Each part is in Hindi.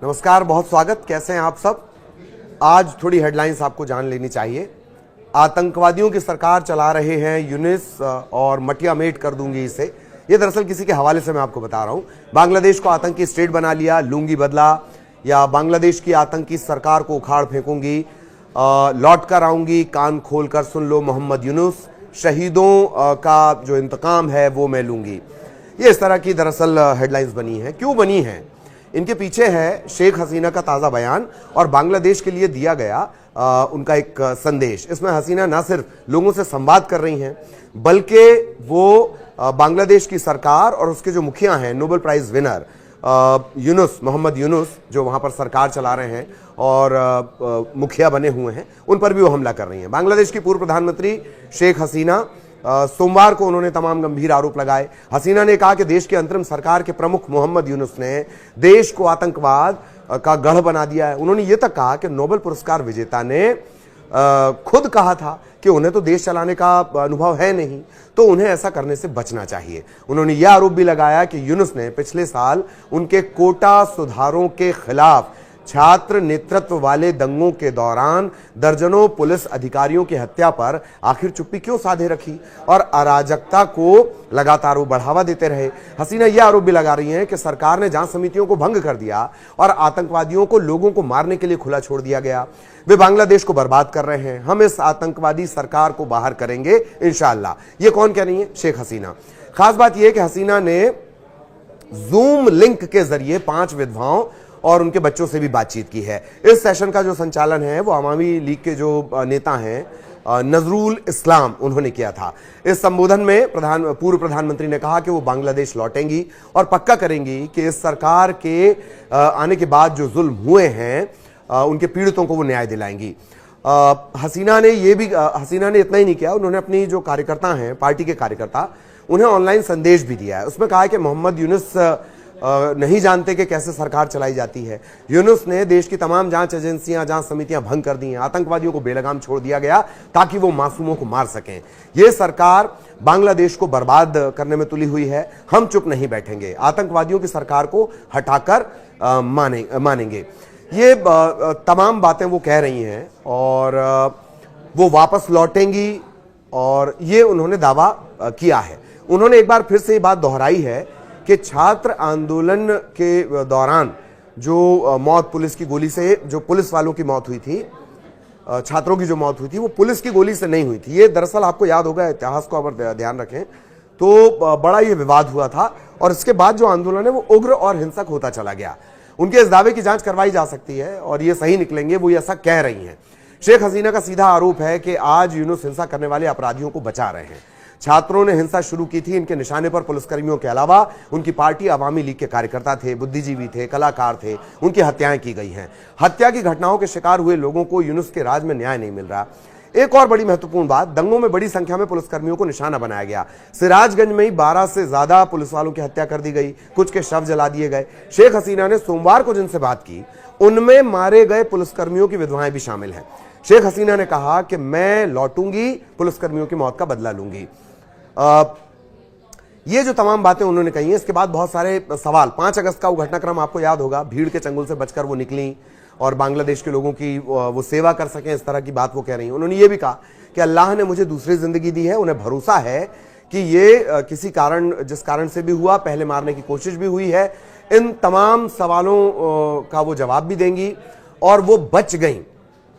नमस्कार, बहुत स्वागत। कैसे हैं आप सब? आज थोड़ी हेडलाइंस आपको जान लेनी चाहिए। आतंकवादियों की सरकार चला रहे हैं यूनिस और मटिया मेट कर दूंगी इसे। ये दरअसल किसी के हवाले से मैं आपको बता रहा हूं। बांग्लादेश को आतंकी स्टेट बना लिया, लूंगी बदला, या बांग्लादेश की आतंकी सरकार को उखाड़ फेंकूंगी, लौट कर आऊंगी, कान खोल कर सुन लो मोहम्मद यूनुस, शहीदों का जो इंतकाम है वो मैं लूंगी। ये इस तरह की दरअसल हेडलाइंस बनी है। क्यों बनी है? इनके पीछे है शेख हसीना का ताज़ा बयान और बांग्लादेश के लिए दिया गया उनका एक संदेश। इसमें हसीना न सिर्फ लोगों से संवाद कर रही हैं, बल्कि वो बांग्लादेश की सरकार और उसके जो मुखिया हैं, Nobel prize winner Yunus, Mohammad Yunus, जो वहां पर सरकार चला रहे हैं और मुखिया बने हुए हैं, उन पर भी वो हमला कर रही हैं। बांग्लादेश की पूर्व प्रधानमंत्री शेख हसीना, सोमवार को उन्होंने तमाम गंभीर आरोप लगाए। हसीना ने कहा कि देश की अंतरिम सरकार के प्रमुख मोहम्मद यूनुस ने देश को आतंकवाद का गढ़ बना दिया है। उन्होंने ये तक कहा कि नोबेल पुरस्कार विजेता ने खुद कहा था कि उन्हें तो देश चलाने का अनुभव है नहीं, तो उन्हें ऐसा करने से बचना चाहिए। उन्होंने यह आरोप भी लगाया कि यूनुस ने पिछले साल उनके कोटा सुधारों के खिलाफ छात्र नेतृत्व वाले दंगों के दौरान दर्जनों पुलिस अधिकारियों की हत्या पर आखिर चुप्पी क्यों साधे रखी और अराजकता को लगातार वो बढ़ावा देते रहे। हसीना यह आरोप भी लगा रही हैं कि सरकार ने जांच समितियों को भंग कर दिया और आतंकवादियों को लोगों को मारने के लिए खुला छोड़ दिया गया। वे बांग्लादेश को बर्बाद कर रहे हैं। हम इस आतंकवादी सरकार को बाहर करेंगे इंशाअल्लाह। ये कौन कह रही है? शेख हसीना। खास बात यह कि हसीना ने जूम लिंक के जरिए 5 विधवाओं और उनके बच्चों से भी बातचीत की है। इस सेशन का जो संचालन है वो अवामी लीग के जो नेता हैं नजरुल इस्लाम, उन्होंने किया था। इस संबोधन में पूर्व प्रधानमंत्री ने कहा कि वो बांग्लादेश लौटेंगी और पक्का करेंगी कि इस सरकार के आने के बाद जो जुल्म हुए हैं उनके पीड़ितों को वो न्याय दिलाएंगी। हसीना ने इतना ही नहीं किया, उन्होंने अपनी जो कार्यकर्ता हैं, पार्टी के कार्यकर्ता, उन्हें ऑनलाइन संदेश भी दिया है। उसमें कहा है कि मोहम्मद यूनुस नहीं जानते कि कैसे सरकार चलाई जाती है। यूनुस ने देश की तमाम जांच एजेंसियां, जांच समितियां भंग कर दी हैं। आतंकवादियों को बेलगाम छोड़ दिया गया ताकि वो मासूमों को मार सकें। यह सरकार बांग्लादेश को बर्बाद करने में तुली हुई है। हम चुप नहीं बैठेंगे, आतंकवादियों की सरकार को हटाकर मानेंगे। ये तमाम बातें वो कह रही हैं और वो वापस लौटेंगी और ये उन्होंने दावा किया है। उन्होंने एक बार फिर से ये बात दोहराई है कि छात्र आंदोलन के दौरान जो मौत पुलिस की गोली से, जो पुलिस वालों की मौत हुई थी, छात्रों की जो मौत हुई थी, वो पुलिस की गोली से नहीं हुई थी। ये दरअसल आपको याद होगा, इतिहास को अगर ध्यान रखें तो बड़ा ये विवाद हुआ था और इसके बाद जो आंदोलन है वो उग्र और हिंसक होता चला गया। उनके इस दावे की जांच करवाई जा सकती है और ये सही निकलेंगे, वो ऐसा कह रही हैं। शेख हसीना का सीधा आरोप है कि आज यूनुस हिंसा करने वाले अपराधियों को बचा रहे हैं। छात्रों ने हिंसा शुरू की थी। इनके निशाने पर पुलिसकर्मियों के अलावा उनकी पार्टी अवामी लीग के कार्यकर्ता थे, बुद्धिजीवी थे, कलाकार थे। उनकी हत्याएं की गई हैं। हत्या की घटनाओं के शिकार हुए लोगों को यूनुस के राज में न्याय नहीं मिल रहा। एक और बड़ी महत्वपूर्ण बात, दंगों में बड़ी संख्या में पुलिसकर्मियों को निशाना बनाया गया। सिराजगंज में ही 12 से ज्यादा पुलिस वालों की हत्या कर दी गई, कुछ के शव जला दिए गए। शेख हसीना ने सोमवार को जिनसे बात की, उनमें मारे गए पुलिसकर्मियों की विधवाएं भी शामिल हैं। शेख हसीना ने कहा कि मैं लौटूंगी, पुलिसकर्मियों की मौत का बदला लूंगी। ये जो तमाम बातें उन्होंने कही हैं, इसके बाद बहुत सारे सवाल। 5 अगस्त का वो घटनाक्रम आपको याद होगा, भीड़ के चंगुल से बचकर वो निकली और बांग्लादेश के लोगों की वो सेवा कर सकें, इस तरह की बात वो कह रही हैं। उन्होंने ये भी कहा कि अल्लाह ने मुझे दूसरी जिंदगी दी है, उन्हें भरोसा है कि ये किसी कारण, जिस कारण से भी हुआ, पहले मारने की कोशिश भी हुई है, इन तमाम सवालों का वो जवाब भी देंगी और वो बच गई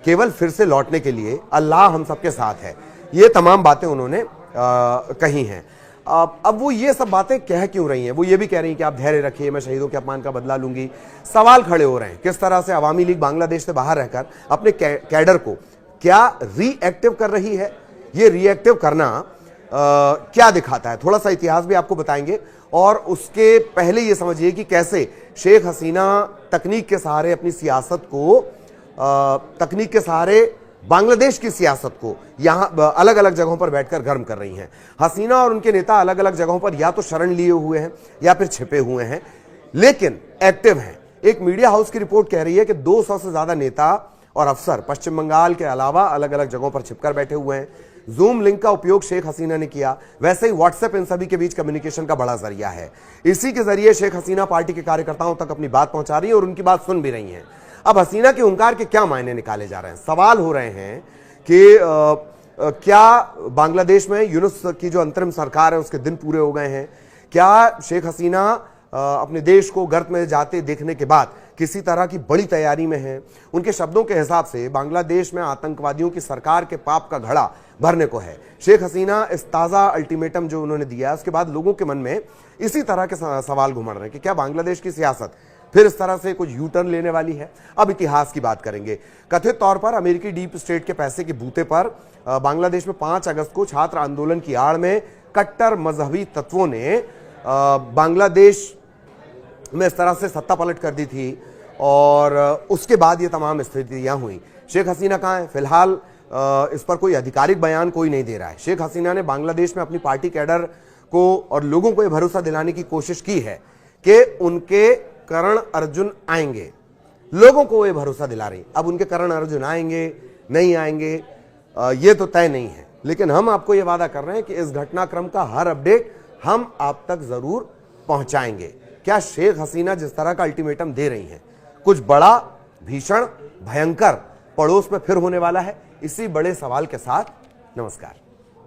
केवल फिर से लौटने के लिए। अल्लाह हम सबके साथ है। ये तमाम बातें उन्होंने कही हैं। अब वो ये सब बातें कह क्यों रही हैं? वो ये भी कह रही हैं कि आप धैर्य रखिए, मैं शहीदों के अपमान का बदला लूंगी। सवाल खड़े हो रहे हैं किस तरह से अवामी लीग बांग्लादेश से बाहर रहकर अपने कैडर को क्या रीएक्टिव कर रही है। ये रीएक्टिव करना क्या दिखाता है, थोड़ा सा इतिहास भी आपको बताएंगे। और उसके पहले ये समझिए कि कैसे शेख हसीना तकनीक के सहारे अपनी सियासत को, तकनीक के सहारे बांग्लादेश की सियासत को यहां अलग अलग जगहों पर बैठकर गर्म कर रही हैं। हसीना और उनके नेता अलग अलग जगहों पर या तो शरण लिए हुए हैं या फिर छिपे हुए हैं, लेकिन एक्टिव हैं। एक मीडिया हाउस की रिपोर्ट कह रही है कि 200 से ज्यादा नेता और अफसर पश्चिम बंगाल के अलावा अलग अलग जगहों पर छिपकर बैठे हुए हैं। जूम लिंक का उपयोग शेख हसीना ने किया, वैसे ही व्हाट्सएप इन सभी के बीच कम्युनिकेशन का बड़ा जरिया है। इसी के जरिए शेख हसीना पार्टी के कार्यकर्ताओं तक अपनी बात पहुंचा रही है और उनकी बात सुन भी रही हैं। अब हसीना के हुंकार के क्या मायने निकाले जा रहे हैं? सवाल हो रहे हैं कि क्या बांग्लादेश में यूनुस की जो अंतरिम सरकार है उसके दिन पूरे हो गए हैं? क्या शेख हसीना अपने देश को गर्त में जाते देखने के बाद किसी तरह की बड़ी तैयारी में है? उनके शब्दों के हिसाब से बांग्लादेश में आतंकवादियों की सरकार के पाप का घड़ा भरने को है। शेख हसीना इस ताजा अल्टीमेटम जो उन्होंने दिया उसके बाद लोगों के मन में इसी तरह के सवाल घुमड़ रहे हैं कि क्या बांग्लादेश की सियासत फिर इस तरह से कुछ यू टर्न लेने वाली है? अब इतिहास की बात करेंगे। कथित तौर पर अमेरिकी डीप स्टेट के पैसे के बूते पर बांग्लादेश में 5 अगस्त को छात्र आंदोलन की आड़ में कट्टर मजहबी तत्वों ने बांग्लादेश में इस तरह से सत्ता पलट कर दी थी और उसके बाद ये तमाम स्थितियां हुई। शेख हसीना कहां है? फिलहाल इस पर कोई आधिकारिक बयान कोई नहीं दे रहा है। शेख हसीना ने बांग्लादेश में अपनी पार्टी कैडर को और लोगों को यह भरोसा दिलाने की कोशिश की है कि उनके करण अर्जुन आएंगे। लोगों को ये भरोसा दिला रही। अब उनके करण अर्जुन आएंगे नहीं आएंगे ये तो तय नहीं है, लेकिन हम आपको ये वादा कर रहे हैं कि इस घटनाक्रम का हर अपडेट हम आप तक जरूर पहुंचाएंगे। क्या शेख हसीना जिस तरह का अल्टीमेटम दे रही हैं कुछ बड़ा, भीषण, भयंकर पड़ोस में फिर होने वाला है? इसी बड़े सवाल के साथ नमस्कार।